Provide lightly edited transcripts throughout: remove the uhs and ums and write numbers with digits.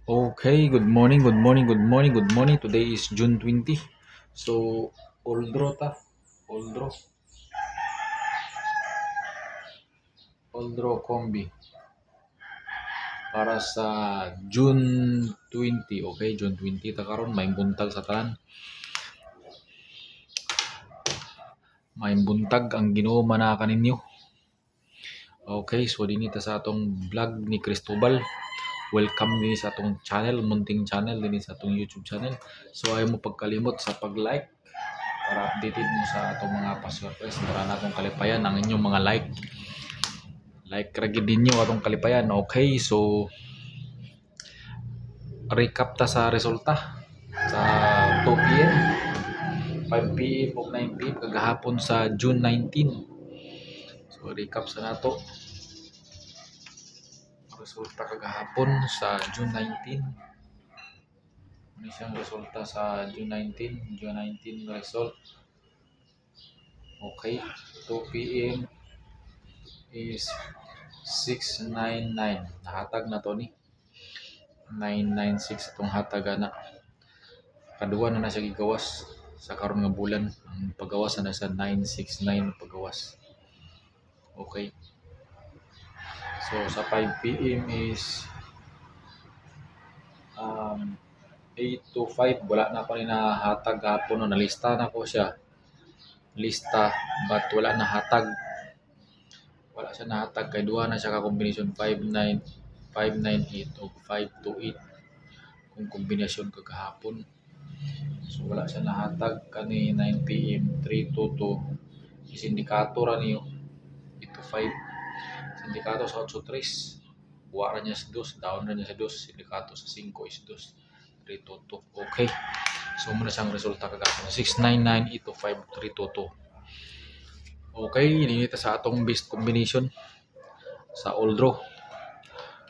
Okay, good morning, good morning, good morning, good morning. Today is June 20. So, Oldro ta. Oldro. Oldro Kombi. Para sa June 20. Okay, June 20 ta karon may buntag sa tanan. May buntag ang Ginoo manaka ninyo. Okay, so dinita sa atong vlog ni Cristobal. Welcome din sa atong channel, munting channel din sa atong YouTube channel. So ayaw mo pagkalimot sa pag-like para updated mo sa atong mga pa-surprise para na akong kalipayan ang inyong mga like ragi ninyo atong kalipayan. Okay, so recap ta sa resulta sa 2 p.m. 5 p.m. o 9 p.m. kagahapon sa June 19. So recap sa nato resulta kagahapon sa June 19. Ano siyang resulta sa June 19? June 19 result. Okay, 2 p.m. is 699. Nahatag na to ni 996 itong hatag na. Kaduwa na siya gigawas sa karon nga bulan. Ang paggawas na sa 969 paggawas. Okay. So sa 5 p.m. is 8 to 5 wala na pa rin nahatag hapon no, nalista na ko siya. Lista but wala na hatag. Wala siya nahatag kay duha na siya ka combination 59 598 o 528 kung kombinasyon kagahapon. So wala siya nahatag kani 9 p.m. 322 sindikato ra niyo 8 to 5 sindikato sa 8 to 3 buwa ra niya sa 2 down ra niya sa 2 sindikato sa 5 is 2 322. Okay, so muna siyang resulta kagahapon 699 825 322. Okay, dinita sa atong best combination sa all draw.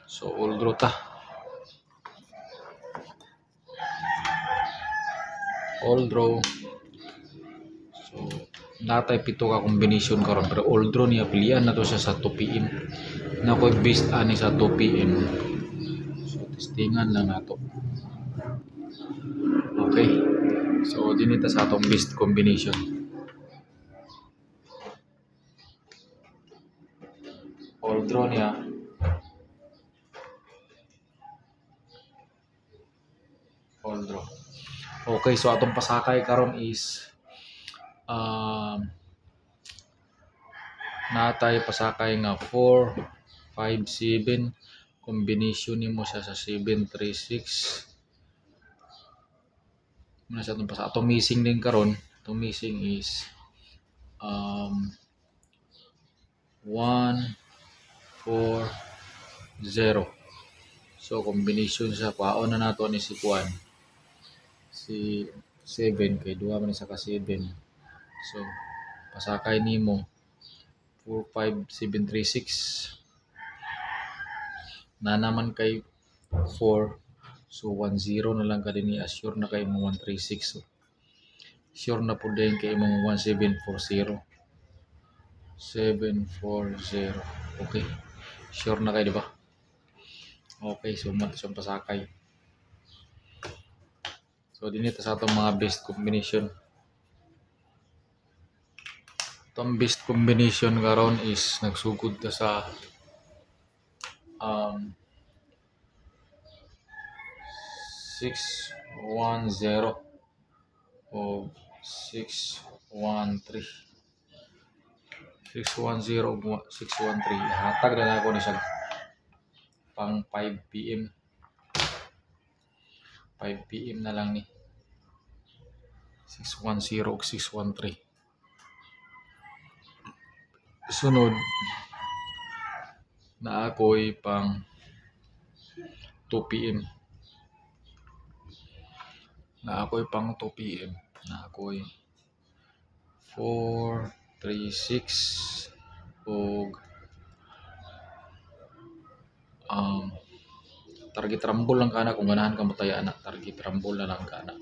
So all draw ta. All draw. So natay pito ka combination karon pero all draw niya pilian na to siya sa 2 p.m. Na ko based ani sa 2 p.m. So testingan lang nato. Okay. So dinita sa atong best combination. All draw niya. All draw. Okay, so atong pasakay karon is natay pasakay nga 4 5 7 combination nimo siya sa 736. Muna sa atong pasakay atong missing din karon. Atong missing is 1 4 0. So combination sa paon na nato ni si Juan. Si 7 kay duha man sa ka 7. So pasakay nimo 45736 na naman kay 4, so 10 na lang ka din assure na kay mo 136. So sure na po din kay imong 1740 740. Okay, sure na kay di ba? Okay, so mo siyang pasakay. So dinito sa atong mga best combination. Itong best combination karon is nagsugod ta sa 610 o 613. 610 o 613. Hatag na ako ni siya pang 5 p.m. 5 p.m. na lang ni 610 o 613. Sunod na ako'y pang 2 p.m. Na ako'y pang 2 p.m. Na ako'y 4 3 6 og target rumble lang kana kung ganahan ka mataya na target rumble na lang kana.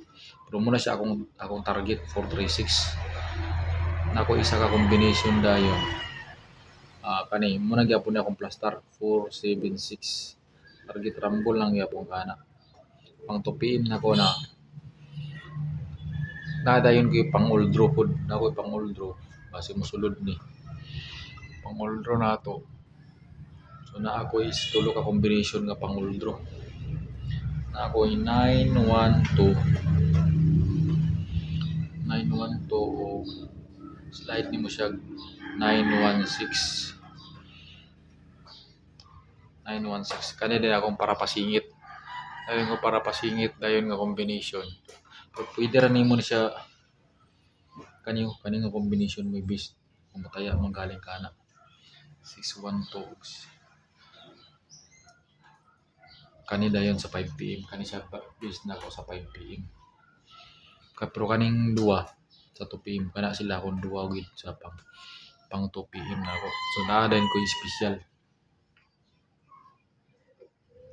Pero muna siya akong target 436. Na ako isa ka combination dayon. Kani muna gyapon akong plus star 476. Target rumble lang gyapon kana. pang tupiin na ko na nadayon ko pang old draw pod na ko pang old draw base mosulod ni pang old draw na to. So na ako is tulo ka combination nga pang old draw. Na ako 912 o slide nimo siya 916 kani din akong para pasingit dayon ko para pasingit dayon nga combination pag pwede ra nimo na siya kani nga combination mo bis mataya man galing kana 612 kani dayon sa 5 pm kani siya bis na ko sa 5 pm pero kaning duwa sa 2 pm kana sila akong duwa gid sa pang 2 pm na ako so naa dayon ko special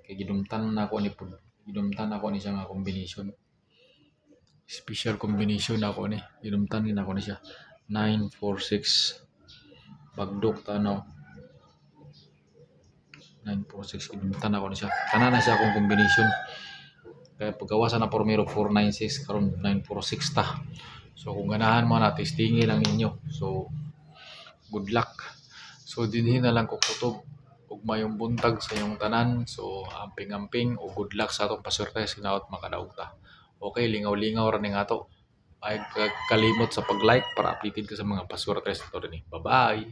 kay gidumtan na ako ni siya nga combination special combination ako ni gidumtan din ako ni siya 946 bagdok tanaw 946 gidumtan ako ni siya kana na siya akong combination kaya pagkawasan na pormero 496 karon 946 ta so kung ganahan mo na testingin lang ninyo so good luck so dinhi na lang ko kutob ug mayong buntag sa iyong tanan so amping-amping o good luck sa atong paswerte sinaot makadaog ta okay lingaw-lingaw ra ning ato ay kalimot sa pag-like para updated ka sa mga paswerte sa to rin bye bye